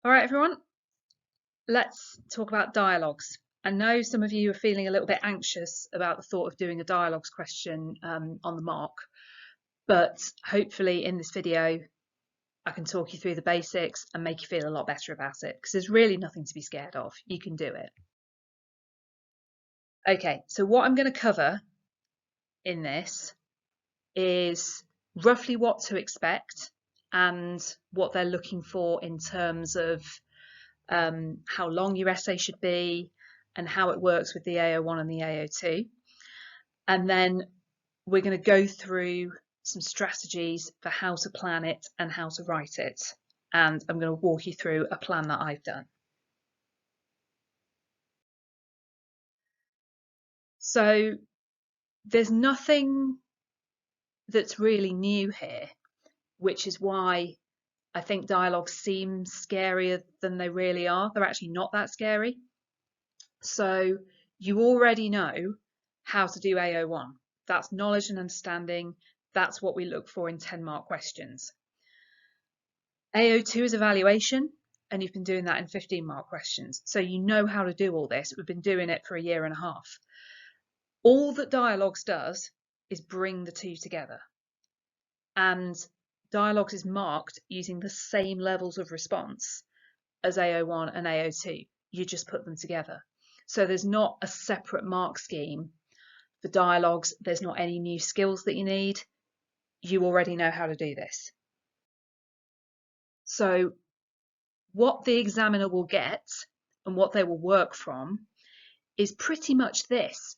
All right, everyone, let's talk about dialogues. I know some of you are feeling a little bit anxious about the thought of doing a dialogues question on the mark, but hopefully in this video, I can talk you through the basics and make you feel a lot better about it because there's really nothing to be scared of. You can do it. Okay, so what I'm going to cover in this is roughly what to expect and what they're looking for in terms of how long your essay should be, and how it works with the AO1 and the AO2. And then we're going to go through some strategies for how to plan it and how to write it. And I'm going to walk you through a plan that I've done. So there's nothing that's really new here, which is why I think dialogues seem scarier than they really are. They're actually not that scary. So you already know how to do AO1. That's knowledge and understanding. That's what we look for in 10-mark questions. AO2 is evaluation, and you've been doing that in 15-mark questions. So you know how to do all this. We've been doing it for a year and a half. All that dialogues does is bring the two together. And dialogues is marked using the same levels of response as AO1 and AO2. You just put them together. So there's not a separate mark scheme for dialogues. There's not any new skills that you need. You already know how to do this. So what the examiner will get and what they will work from is pretty much this.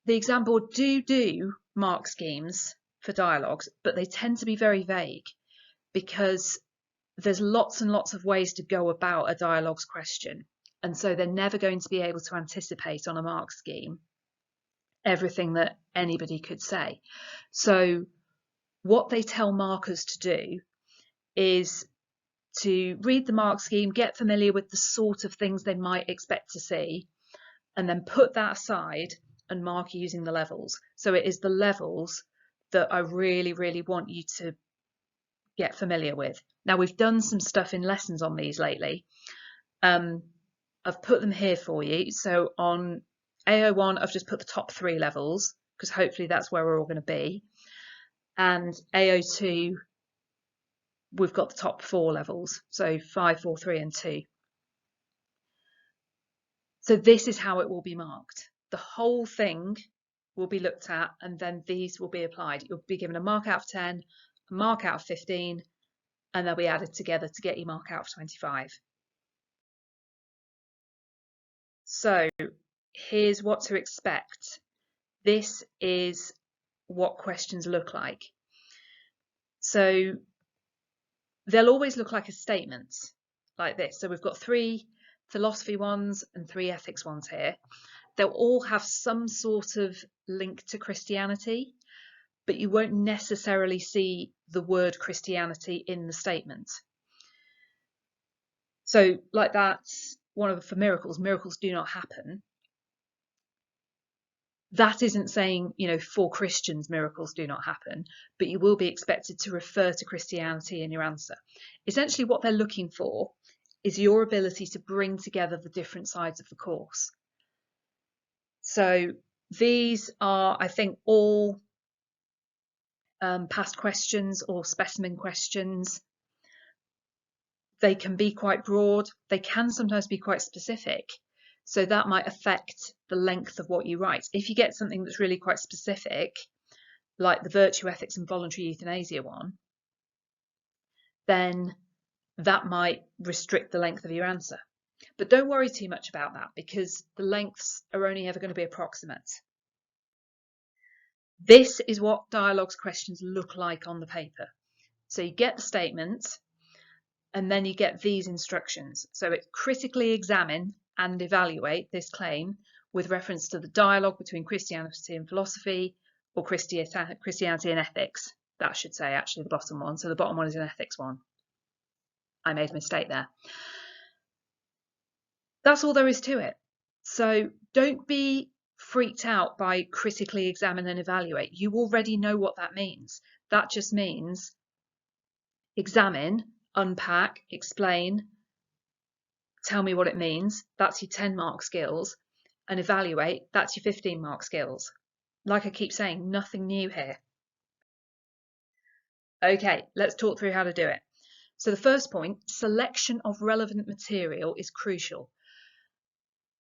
The exam board do mark schemes for dialogues, but they tend to be very vague because there's lots and lots of ways to go about a dialogues question. And so they're never going to be able to anticipate on a mark scheme everything that anybody could say. So what they tell markers to do is to read the mark scheme, get familiar with the sort of things they might expect to see, and then put that aside and mark using the levels. So it is the levels that I really, really want you to get familiar with. Now, we've done some stuff in lessons on these lately. I've put them here for you. So on AO1, I've just put the top 3 levels because hopefully that's where we're all going to be. And AO2, we've got the top 4 levels. So 5, 4, 3, and 2. So this is how it will be marked. The whole thing will be looked at, and then these will be applied. You'll be given a mark out of 10, a mark out of 15, and they'll be added together to get your mark out of 25. So here's what to expect. This is what questions look like. So they'll always look like a statement like this. So we've got 3 philosophy ones and 3 ethics ones here. They'll all have some sort of link to Christianity, but you won't necessarily see the word Christianity in the statement. So like that's one of the for miracles do not happen. That isn't saying, for Christians, miracles do not happen, but you will be expected to refer to Christianity in your answer. Essentially, what they're looking for is your ability to bring together the different sides of the course. So these are, I think, all past questions or specimen questions. They can be quite broad. They can sometimes be quite specific. So that might affect the length of what you write. If you get something that's really quite specific, like the virtue ethics and voluntary euthanasia one, then that might restrict the length of your answer. But don't worry too much about that because the lengths are only ever going to be approximate. This is what dialogues questions look like on the paper. So you get the statement and then you get these instructions. So it critically examine and evaluate this claim with reference to the dialogue between Christianity and philosophy, or Christianity and ethics. That should say actually the bottom one. So the bottom one is an ethics one. I made a mistake there. That's all there is to it. So don't be freaked out by critically examine and evaluate. You already know what that means. That just means examine, unpack, explain, tell me what it means, that's your 10-mark skills, and evaluate, that's your 15-mark skills. Like I keep saying, nothing new here. Okay, let's talk through how to do it. So the first point, selection of relevant material is crucial.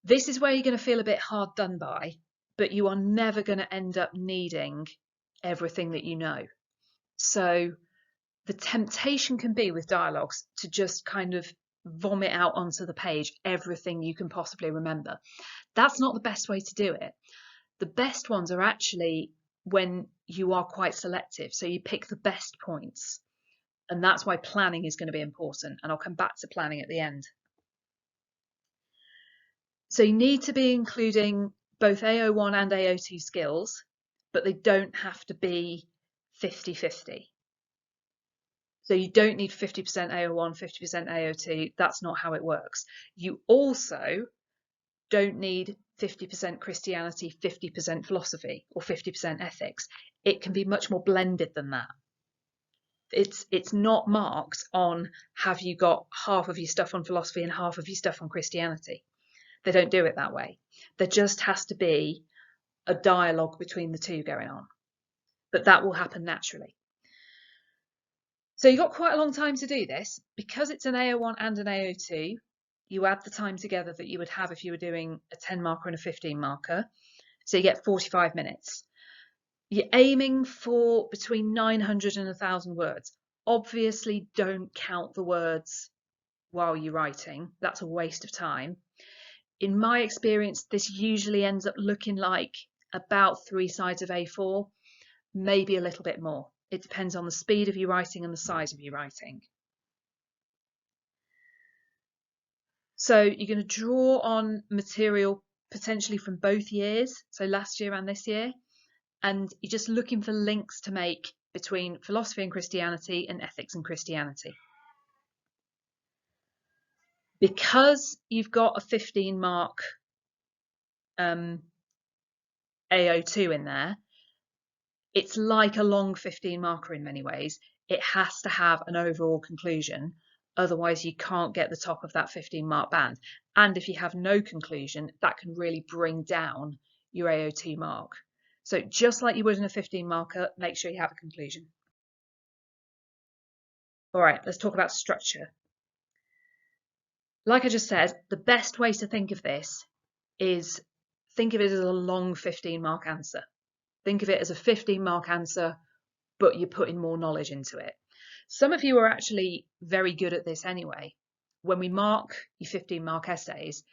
This is where you're going to feel a bit hard done by, but you are never going to end up needing everything that you know. So the temptation can be with dialogues to just kind of vomit out onto the page everything you can possibly remember. That's not the best way to do it. The best ones are actually when you are quite selective. So you pick the best points. And that's why planning is going to be important. And I'll come back to planning at the end. So you need to be including both AO1 and AO2 skills, but they don't have to be 50-50. So you don't need 50% AO1, 50% AO2. That's not how it works. You also don't need 50% Christianity, 50% philosophy, or 50% ethics. It can be much more blended than that. It's not marked on have you got half of your stuff on philosophy and half of your stuff on Christianity. They don't do it that way. There just has to be a dialogue between the two going on. But that will happen naturally. So you've got quite a long time to do this. Because it's an AO1 and an AO2, you add the time together that you would have if you were doing a 10 marker and a 15 marker. So you get 45 minutes. You're aiming for between 900 and 1,000 words. Obviously, don't count the words while you're writing. That's a waste of time. In my experience, this usually ends up looking like about 3 sides of A4, maybe a little bit more. It depends on the speed of your writing and the size of your writing. So you're going to draw on material potentially from both years, so last year and this year, and you're just looking for links to make between philosophy and Christianity and ethics and Christianity. Because you've got a 15-mark AO2 in there, it's like a long 15 marker in many ways. It has to have an overall conclusion. Otherwise, you can't get the top of that 15 mark band. And if you have no conclusion, that can really bring down your AO2 mark. So just like you would in a 15 marker, make sure you have a conclusion. All right, let's talk about structure. Like I just said, the best way to think of this is think of it as a long 15 mark answer. Think of it as a 15 mark answer, but you're putting more knowledge into it. Some of you are actually very good at this anyway. When we mark your 15 mark essays,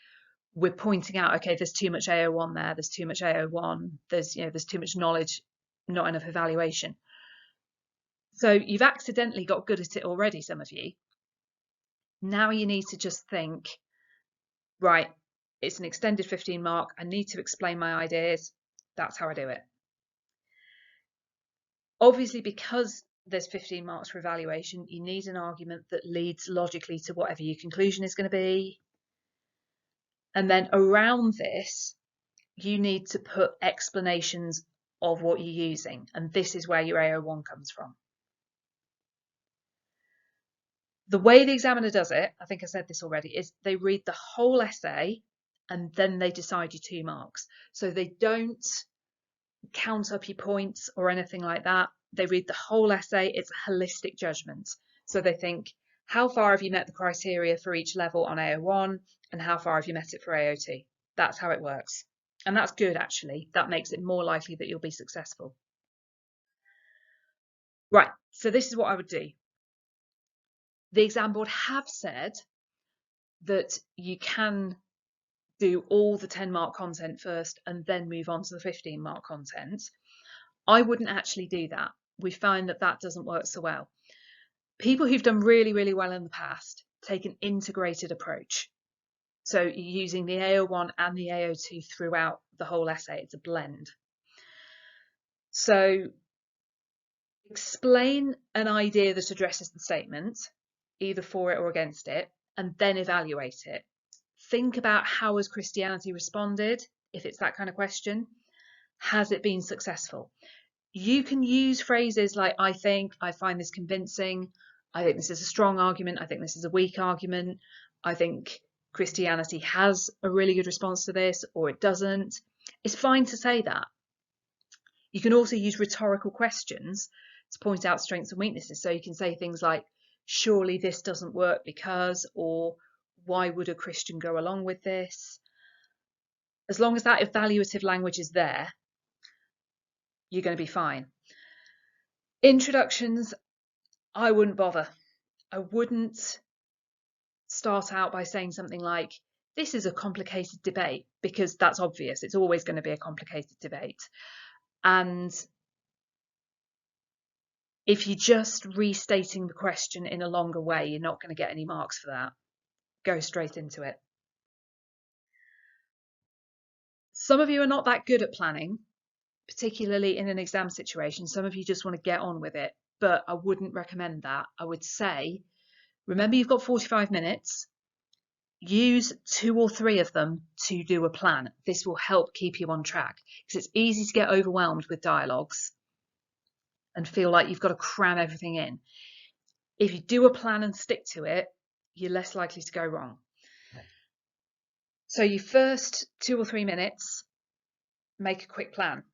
we're pointing out, okay, there's too much AO1 there, there's too much AO1, there's too much knowledge, not enough evaluation. So you've accidentally got good at it already, some of you. Now you need to just think, right, it's an extended 15 mark, I need to explain my ideas, that's how I do it. Obviously, because there's 15 marks for evaluation, you need an argument that leads logically to whatever your conclusion is going to be. And then around this, you need to put explanations of what you're using. And this is where your AO1 comes from. The way the examiner does it, I think I said this already, is they read the whole essay and then they decide your 2 marks. So they don't count up your points or anything like that. They read the whole essay. It's a holistic judgment. So they think, how far have you met the criteria for each level on AO1 and how far have you met it for AO2? That's how it works. And that's good, actually. That makes it more likely that you'll be successful. Right, so this is what I would do. The exam board have said that you can do all the 10 mark content first and then move on to the 15 mark content. I wouldn't actually do that. We find that that doesn't work so well. People who've done really, really well in the past take an integrated approach. So you're using the AO1 and the AO2 throughout the whole essay. It's a blend. So explain an idea that addresses the statement, either for it or against it, and then evaluate it. Think about how has Christianity responded, if it's that kind of question. Has it been successful? You can use phrases like, I think, I find this convincing, I think this is a strong argument, I think this is a weak argument, I think Christianity has a really good response to this, or it doesn't. It's fine to say that. You can also use rhetorical questions to point out strengths and weaknesses. So you can say things like, surely this doesn't work because, or why would a Christian go along with this? As long as that evaluative language is there, you're going to be fine. Introductions, I wouldn't bother. I wouldn't start out by saying something like, this is a complicated debate, because that's obvious. It's always going to be a complicated debate. And if you're just restating the question in a longer way, you're not going to get any marks for that. Go straight into it. Some of you are not that good at planning, particularly in an exam situation. Some of you just want to get on with it, but I wouldn't recommend that. I would say, remember you've got 45 minutes. Use 2 or 3 of them to do a plan. This will help keep you on track, because it's easy to get overwhelmed with dialogues and feel like you've got to cram everything in. If you do a plan and stick to it, you're less likely to go wrong. So your first 2 or 3 minutes, make a quick plan.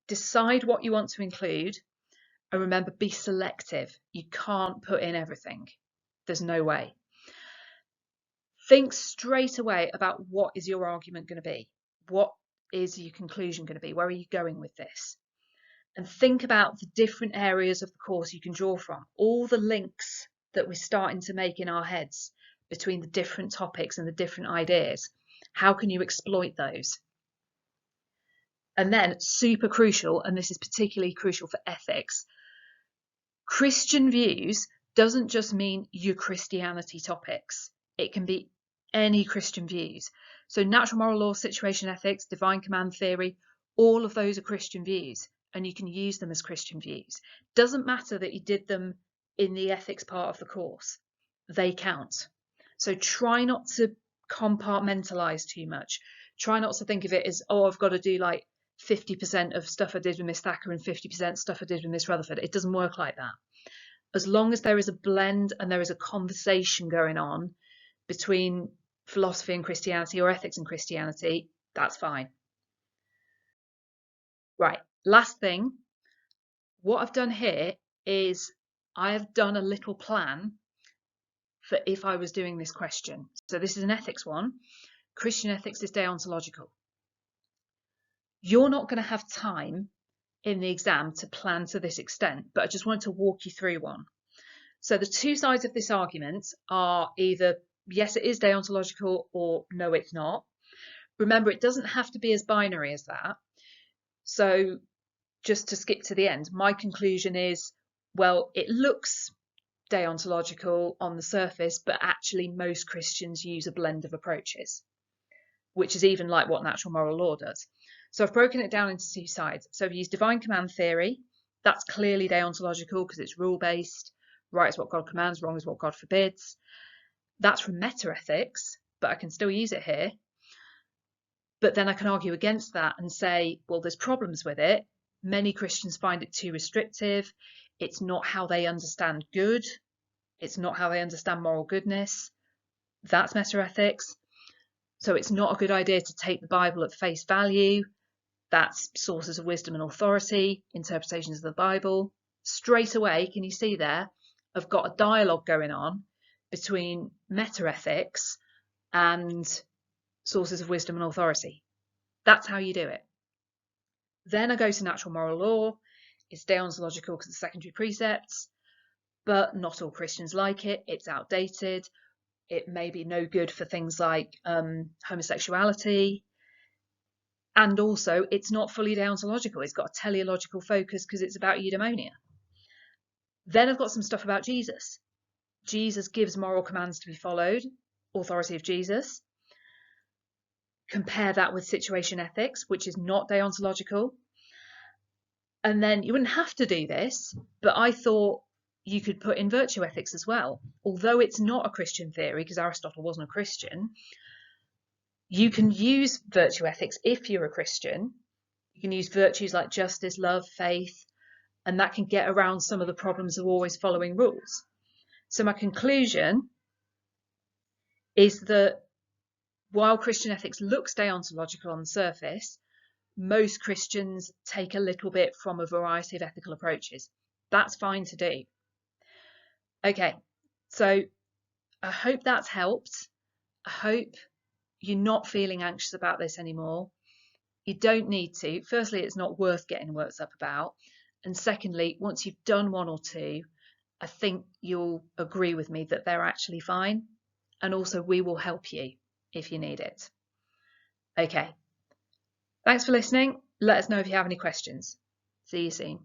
Decide what you want to include, and remember, be selective. You can't put in everything. There's no way. Think straight away about what is your argument going to be? What is your conclusion going to be? Where are you going with this? And think about the different areas of the course you can draw from, all the links that we're starting to make in our heads between the different topics and the different ideas. How can you exploit those? And then, super crucial, and this is particularly crucial for ethics, Christian views doesn't just mean your Christianity topics. It can be any Christian views. So natural moral law, situation ethics, divine command theory, all of those are Christian views, and you can use them as Christian views. Doesn't matter that you did them in the ethics part of the course. They count. So try not to compartmentalize too much. Try not to think of it as, oh, I've got to do like 50% of stuff I did with Miss Thacker and 50% stuff I did with Miss Rutherford. It doesn't work like that. As long as there is a blend and there is a conversation going on between philosophy and Christianity, or ethics and Christianity, that's fine. Right, last thing. What I've done here is I have done a little plan for if I was doing this question. So this is an ethics one. Christian ethics is deontological. You're not going to have time in the exam to plan to this extent, but I just wanted to walk you through one. So the two sides of this argument are either yes, it is deontological, or no, it's not. Remember, it doesn't have to be as binary as that. So just to skip to the end, my conclusion is, well, it looks deontological on the surface, but actually most Christians use a blend of approaches, which is even like what natural moral law does. So I've broken it down into 2 sides. So I've used divine command theory. That's clearly deontological because it's rule-based. Right is what God commands, wrong is what God forbids. That's from meta-ethics, but I can still use it here. But then I can argue against that and say, well, there's problems with it. Many Christians find it too restrictive. It's not how they understand good. It's not how they understand moral goodness. That's meta-ethics. So it's not a good idea to take the Bible at face value. That's sources of wisdom and authority, interpretations of the Bible. Straight away, can you see there? I've got a dialogue going on between meta-ethics and sources of wisdom and authority. That's how you do it. Then I go to natural moral law. It's deontological because it's secondary precepts, but not all Christians like it. It's outdated. It may be no good for things like homosexuality. And also, it's not fully deontological. It's got a teleological focus because it's about eudaimonia. Then I've got some stuff about Jesus. Jesus gives moral commands to be followed, authority of Jesus. Compare that with situation ethics, which is not deontological. And then you wouldn't have to do this, but I thought you could put in virtue ethics as well. Although it's not a Christian theory, because Aristotle wasn't a Christian, you can use virtue ethics if you're a Christian. You can use virtues like justice, love, faith, and that can get around some of the problems of always following rules. So my conclusion is that while Christian ethics looks deontological on the surface, most Christians take a little bit from a variety of ethical approaches. That's fine to do. Okay, so I hope that's helped. I hope you're not feeling anxious about this anymore. You don't need to. Firstly, it's not worth getting worked up about. And secondly, once you've done one or two, I think you'll agree with me that they're actually fine. And also, we will help you if you need it. Okay. Thanks for listening. Let us know if you have any questions. See you soon.